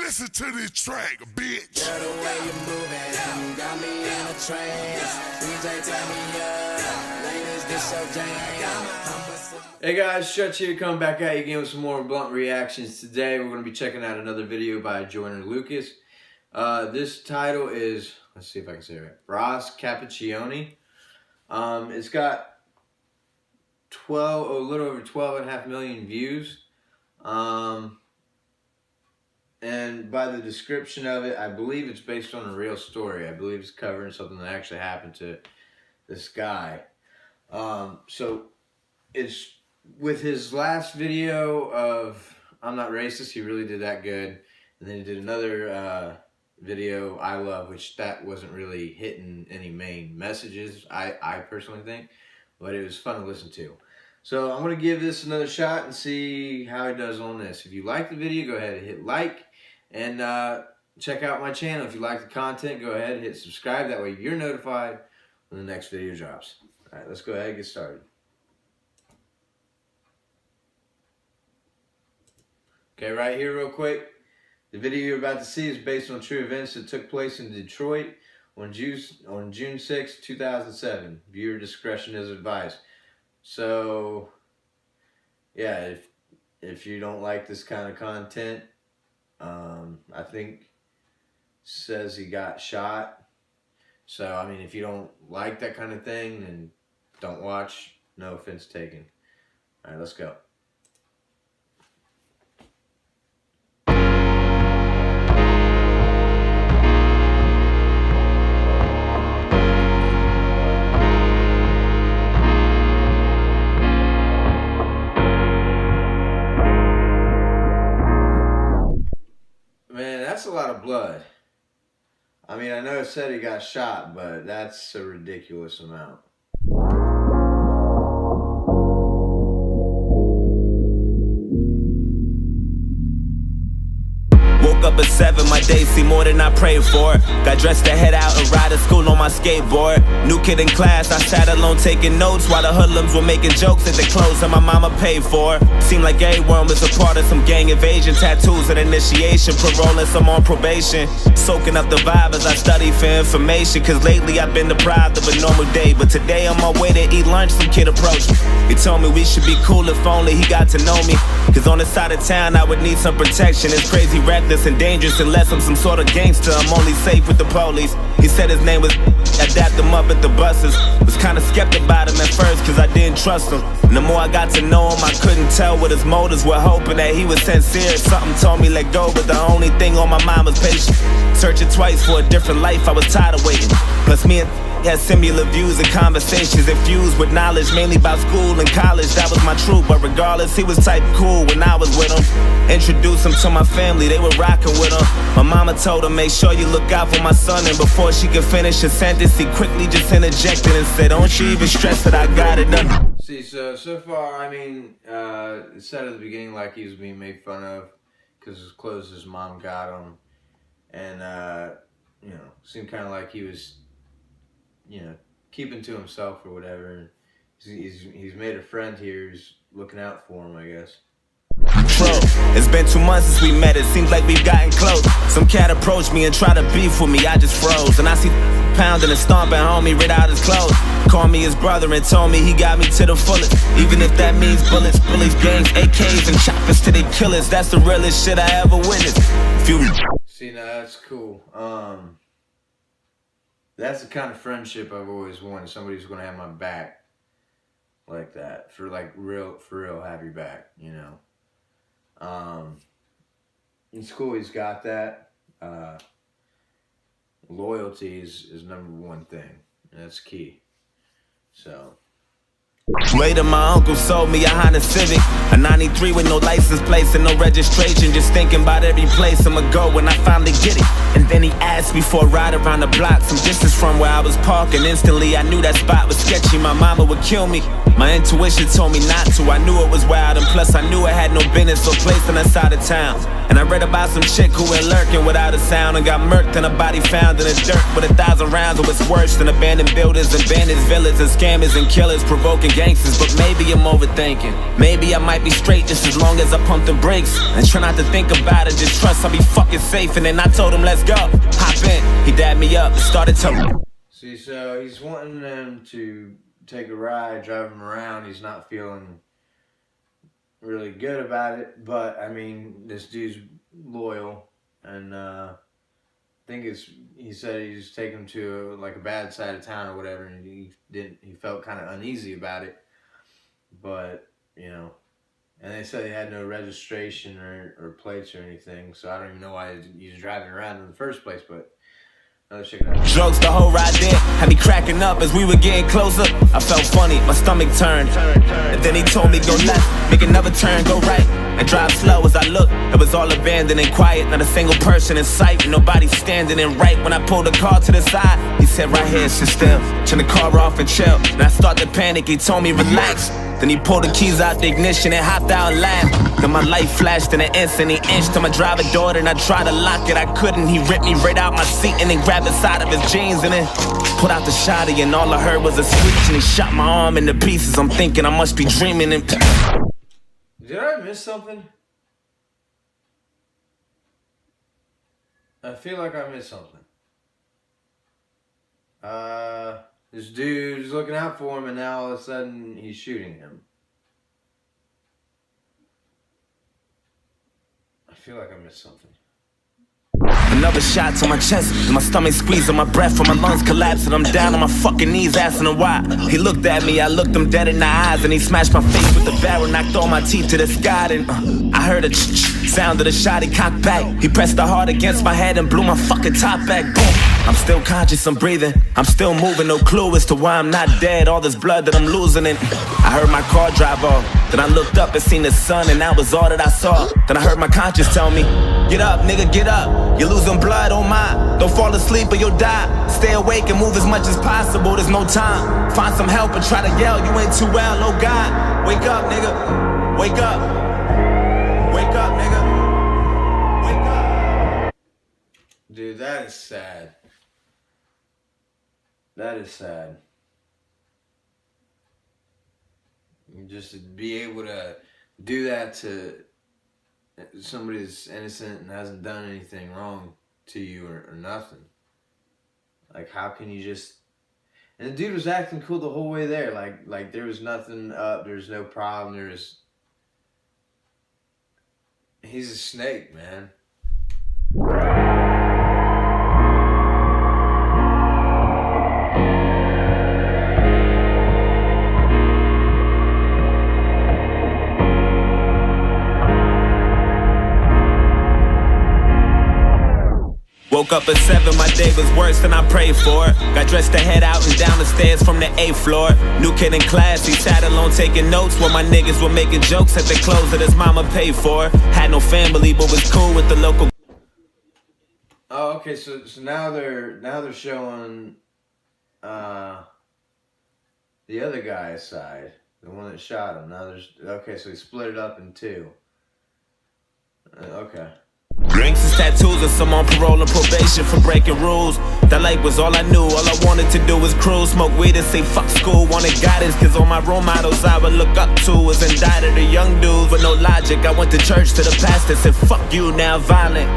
listen to this track, bitch. Girl, the way you moving, got me in a trance. DJ, turn me up. Ladies, this your jam. Hey guys, Stretch here, coming back at you again with some more blunt reactions. Today we're going to be checking out another video by Joyner Lucas. This title is, let's see if I can say it right, Ross Capicchioni. It's got a little over 12.5 million views. And by the description of it, I believe it's based on a real story. I believe it's covering something that actually happened to this guy. So it's with his last video of I'm Not Racist, he really did that good. And then he did another video, I Love, which that wasn't really hitting any main messages, I personally think. But it was fun to listen to. So I'm going to give this another shot and see how he does on this. If you like the video, go ahead and hit like. And check out my channel. If you like the content, go ahead and hit subscribe. That way you're notified when the next video drops. Alright, let's go ahead and get started. Okay, right here real quick. The video you're about to see is based on true events that took place in Detroit on June 6, 2007. Viewer discretion is advised. So, yeah, if you don't like this kind of content, I think says he got shot. So, I mean, if you don't like that kind of thing, then don't watch. No offense taken. All right, let's go. That's a lot of blood. I mean, I know it said he got shot, but that's a ridiculous amount. Woke up at 7, my day seemed more than I prayed for. Got dressed to head out and ride to school on my skateboard. New kid in class, I sat alone taking notes while the hoodlums were making jokes at the clothes that my mama paid for. Seemed like everyone was a part of some gang invasion. Tattoos and initiation, parole and some on probation. Soaking up the vibe as I study for information. Cause lately I've been deprived of a normal day. But today on my way to eat lunch, some kid approached me. He told me we should be cool if only he got to know me. Cause on this side of town I would need some protection. It's crazy, reckless and dangerous unless I'm some sort of gangster. I'm only safe with the police. He said his name was I dapped him up at the buses. Was kinda skeptic about him at first cause I didn't trust him. And the more I got to know him, I couldn't tell what his motives were. Hoping that he was sincere. Something told me let go, but the only thing on my mind was patience. Searching twice for a different life, I was tired of waiting. Plus me and had similar views and conversations infused with knowledge, mainly about school and college. That was my truth, but regardless, he was type cool when I was with him. Introduced him to my family, they were rocking with him. My mama told him, make sure you look out for my son. And before she could finish a sentence, he quickly just interjected and said, don't you even stress that I got it done. See, so far, I mean, it said at the beginning like he was being made fun of because his clothes his mom got him. And, you know, seemed kind of like he was, you know, keeping to himself or whatever. He's made a friend here who's looking out for him, I guess. Bro, it's been 2 months since we met, it seems like we've gotten close. Some cat approached me and tried to beef with me, I just froze. And I see pounding and stomping homie rid out his clothes. Called me his brother and told me he got me to the fullest. Even if that means bullets, bullies, gangs, AKs, and choppers to their killers. That's the realest shit I ever witnessed. See, now that's cool. That's the kind of friendship I've always wanted. Somebody who's gonna have my back like that. For real have your back, you know. It's cool he's got that. Loyalty is #1 thing. And that's key. So later my uncle sold me a Honda Civic, a 93 with no license plates and no registration. Just thinking about every place I'ma go when I finally get it. And then he asked me for a ride around the block, some distance from where I was parking. Instantly I knew that spot was sketchy, my mama would kill me. My intuition told me not to, I knew it was wild. And plus I knew it had no business or place on that side of town. And I read about some chick who went lurking without a sound and got murked and a body found in the dirt with 1,000 rounds. It was worse than abandoned buildings and bandits, villains and scammers and killers, provoking gangsters, but maybe I'm overthinking. Maybe I might be straight just as long as I pump the brakes and try not to think about it, just trust I'll be fucking safe. And then I told him, let's go. Hop in, he dabbed me up and started to... See, so he's wanting them to take a ride, drive him around. He's not feeling really good about it, but I mean, this dude's loyal, and I think he said he just take him to like a bad side of town or whatever, and he felt kind of uneasy about it, but you know, and they said he had no registration or plates or anything, so I don't even know why he's driving around in the first place, but let's check it out. Drugs the whole ride there had me cracking up as we were getting closer. I felt funny, my stomach turned, and then he told me go left, make another turn, go right, and drive slow. As I looked, it was all abandoned and quiet, not a single person in sight, and nobody standing. And right when I pulled the car to the side, he said right here, sit still, turn the car off and chill. And I started to panic, he told me relax. Then he pulled the keys out the ignition and hopped out and laughed. Then my light flashed in an instant, he inched to my driver door, and I tried to lock it, I couldn't. He ripped me right out my seat and then grabbed the side of his jeans and then put out the shotty, and all I heard was a screech, and he shot my arm into pieces. I'm thinking I must be dreaming and... Did I miss something? I feel like I missed something. This dude's looking out for him, and now all of a sudden he's shooting him. I feel like I missed something. Another shot to my chest, and my stomach squeezing, my breath from my lungs collapsing. I'm down on my fucking knees asking him why. He looked at me, I looked him dead in the eyes, and he smashed my face with the barrel, knocked all my teeth to the sky. And I heard a sound of the shot, he cocked back. He pressed the hard against my head and blew my fucking top back. Boom. I'm still conscious, I'm breathing, I'm still moving, no clue as to why I'm not dead. All this blood that I'm losing, and I heard my car drive off. Then I looked up and seen the sun, and that was all that I saw. Then I heard my conscience tell me, get up, nigga, get up. You're losing blood, oh my. Don't fall asleep or you'll die. Stay awake and move as much as possible, there's no time. Find some help and try to yell, you ain't too well, oh God. Wake up, nigga, wake up. Wake up, nigga, wake up. Dude, that is sad. That is sad. Just to be able to do that to somebody that's innocent and hasn't done anything wrong to you or nothing. Like, how can you just... And the dude was acting cool the whole way there. Like there was nothing up, there's no problem, He's a snake, man. Woke up at 7, my day was worse than I prayed for. Got dressed to head out and down the stairs from the 8th floor. New kid in class, he sat alone taking notes while my niggas were making jokes at the clothes that his mama paid for. Had no family but was cool with the local... Oh, okay, so now they're showing the other guy's side, the one that shot him. Now there's... Okay, so he split it up in two. Okay. Drinks and tattoos, and some on parole and probation for breaking rules. That life was all I knew, all I wanted to do was cruise, smoke weed and say fuck school. Wanted guidance, cause all my role models I would look up to was indicted, the young dudes with no logic. I went to church to the pastor, said fuck you, now violent.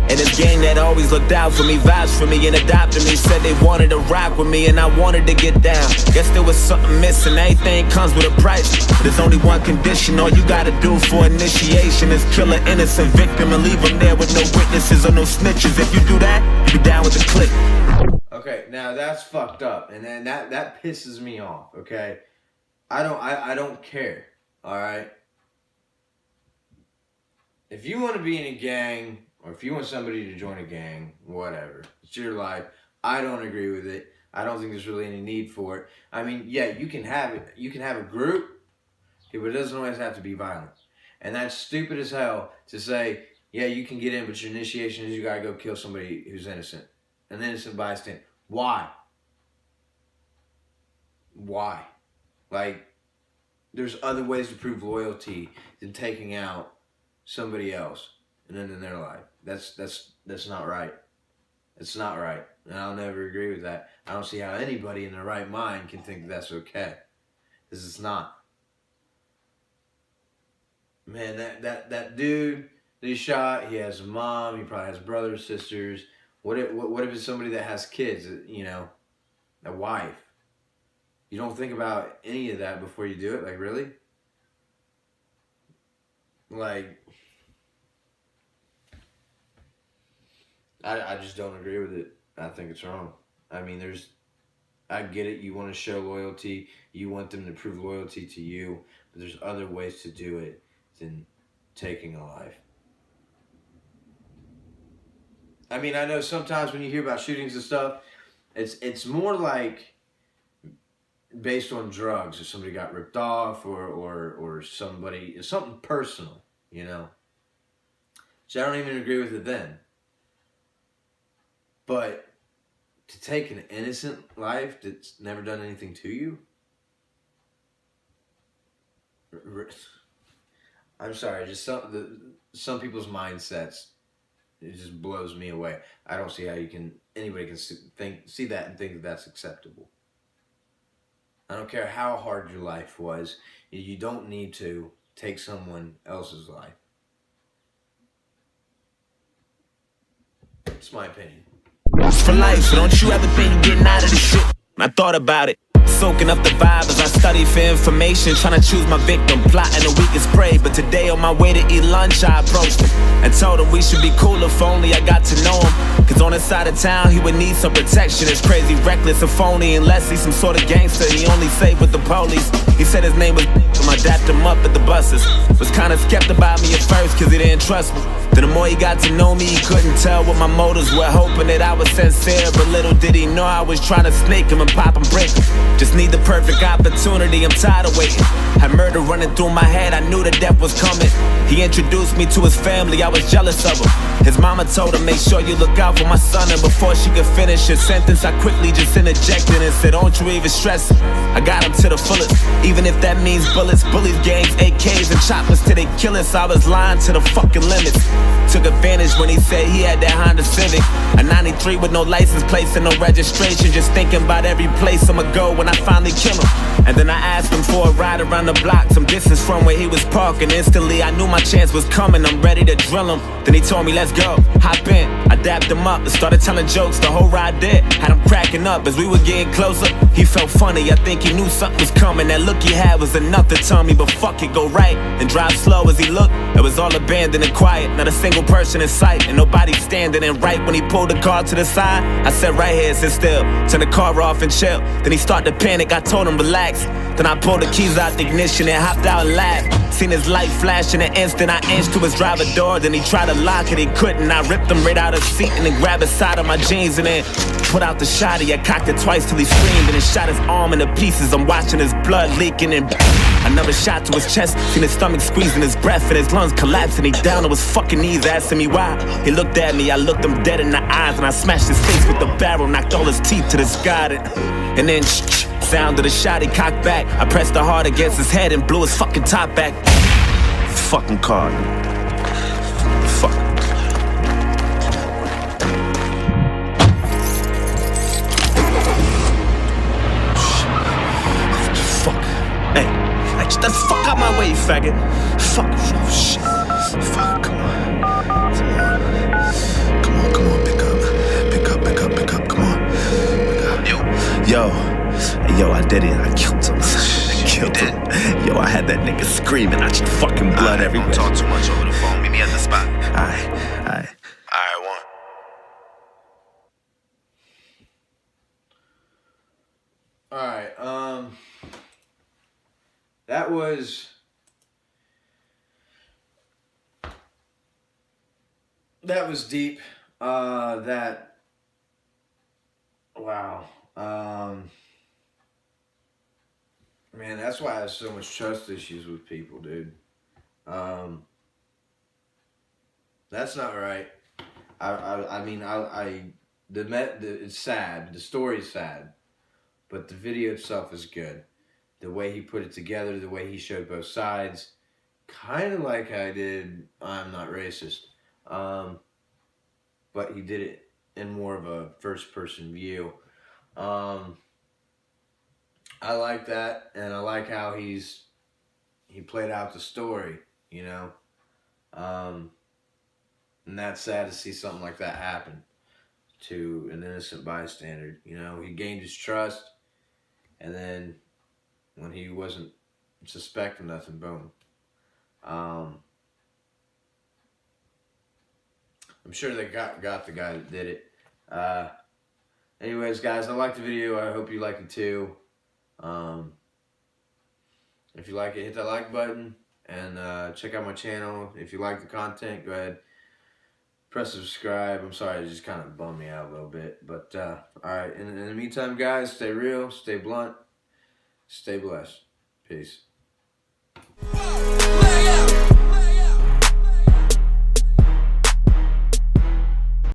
And this gang that always looked out for me, vouched for me and adopted me, said they wanted to rock with me and I wanted to get down. Guess there was something missing, everything comes with a price. There's only one condition, all you gotta do for initiation is kill an innocent victim and leave them there with no witnesses or no snitches. If you do that, you be down with the clique. Okay, now that's fucked up, and then that pisses me off, okay? I don't care, alright? If you want to be in a gang, or if you want somebody to join a gang, whatever. It's your life. I don't agree with it. I don't think there's really any need for it. I mean, yeah, you can have it. You can have a group, but it doesn't always have to be violent. And that's stupid as hell to say, yeah, you can get in, but your initiation is you gotta go kill somebody who's innocent. An innocent bystander. Why? Why? Like, there's other ways to prove loyalty than taking out somebody else and ending their life. That's not right. It's not right. And I'll never agree with that. I don't see how anybody in their right mind can think that that's okay. This is not. Man, that dude that he shot, he has a mom, he probably has brothers, sisters. What if it's somebody that has kids, you know, a wife? You don't think about any of that before you do it? Like, really? Like, I just don't agree with it. I think it's wrong. I mean, I get it. You want to show loyalty. You want them to prove loyalty to you. But there's other ways to do it than taking a life. I mean, I know sometimes when you hear about shootings and stuff, it's more like based on drugs, if somebody got ripped off or something personal, you know. So I don't even agree with it then. But to take an innocent life that's never done anything to you, I'm sorry, just some people's mindsets, it just blows me away. I don't see how anybody can see that and think that that's acceptable. I don't care how hard your life was. You don't need to take someone else's life. It's my opinion. For life, so don't you ever think you're getting out of this shit. I thought about it, soaking up the vibe as I study for information, trying to choose my victim, plotting the weakest prey. But today on my way to eat lunch, I approached him and told him we should be cool if only I got to know him. Cause on his side of town, he would need some protection. It's crazy, reckless, and phony, unless he's some sort of gangster. He only saved with the police. He said his name was I dapped him up at the buses. Was kinda skeptical about me at first cause he didn't trust me. Then the more he got to know me, he couldn't tell what my motives were, hoping that I was sincere. But little did he know I was trying to snake him and pop and break him. Just need the perfect opportunity, I'm tired of waiting. Had murder running through my head, I knew that death was coming. He introduced me to his family, I was jealous of him. His mama told him, make sure you look out for my son. And before she could finish her sentence, I quickly just interjected and said, don't you even stress it, I got him to the fullest. Even if that means bullets, bullies, gangs, AKs, and choppers till they kill us. I was lying to the fucking limits. Took advantage when he said he had that Honda Civic, a 93 with no license plates and no registration. Just thinking about every place I'ma go when I finally kill him. And then I asked him for a ride around the block, some distance from where he was parking. Instantly I knew my chance was coming, I'm ready to drill him. Then he told me, let's go, hop in. I dapped him up and started telling jokes, the whole ride did. Had him cracking up as we were getting closer. He felt funny, I think he knew something was coming. That look he had was enough to tell me, but fuck it, go right and drive slow. As he looked, it was all abandoned and quiet, not a single person in sight, and nobody standing. And right when he pulled the car to the side, I said right here, sit still, turn the car off and chill. Then he started to panic, I told him relax. Then I pulled the keys out the ignition and hopped out and laughed. Seen his light flash in an instant, I inched to his driver door. Then he tried to lock it, he couldn't. I ripped him right out of the seat and then grabbed his side of my jeans and then put out the shotty. I cocked it twice till he screamed and then shot his arm into pieces. I'm watching his blood leaking and another shot to his chest. Seen his stomach squeezing his breath and his lungs collapsing. He down on his fucking knees asking me why. He looked at me, I looked him dead in the eyes and I smashed his face with the barrel, knocked all his teeth to the sky. And then sound of the shot, he cocked back. I pressed the hard against his head and blew his fucking top back. Fucking car. Fuck. Fuck. Hey, get the fuck out my way, faggot. Fuck. Oh, shit. Fuck, come on. Come on, pick up, come on. Yo, I did it. I killed him. Yo, I had that nigga screaming. I just fucking blood everywhere. Don't talk too much over the phone. Meet me at the spot. Alright. Alright, one. Alright, that was deep. Wow. Man, that's why I have so much trust issues with people, dude. That's not right. It's sad. The story's sad, but the video itself is good. The way he put it together, the way he showed both sides, kind of like I did I'm Not Racist, but he did it in more of a first-person view. I like that, and I like how he played out the story, you know. And that's sad to see something like that happen to an innocent bystander. You know, he gained his trust, and then when he wasn't suspecting nothing, boom. I'm sure they got the guy that did it. Anyways, guys, I liked the video. I hope you like it too. If you like it, hit that like button, and check out my channel. If you like the content, go ahead, press subscribe. I'm sorry, it just kind of bummed me out a little bit. But, alright, in the meantime, guys, stay real, stay blunt, stay blessed. Peace.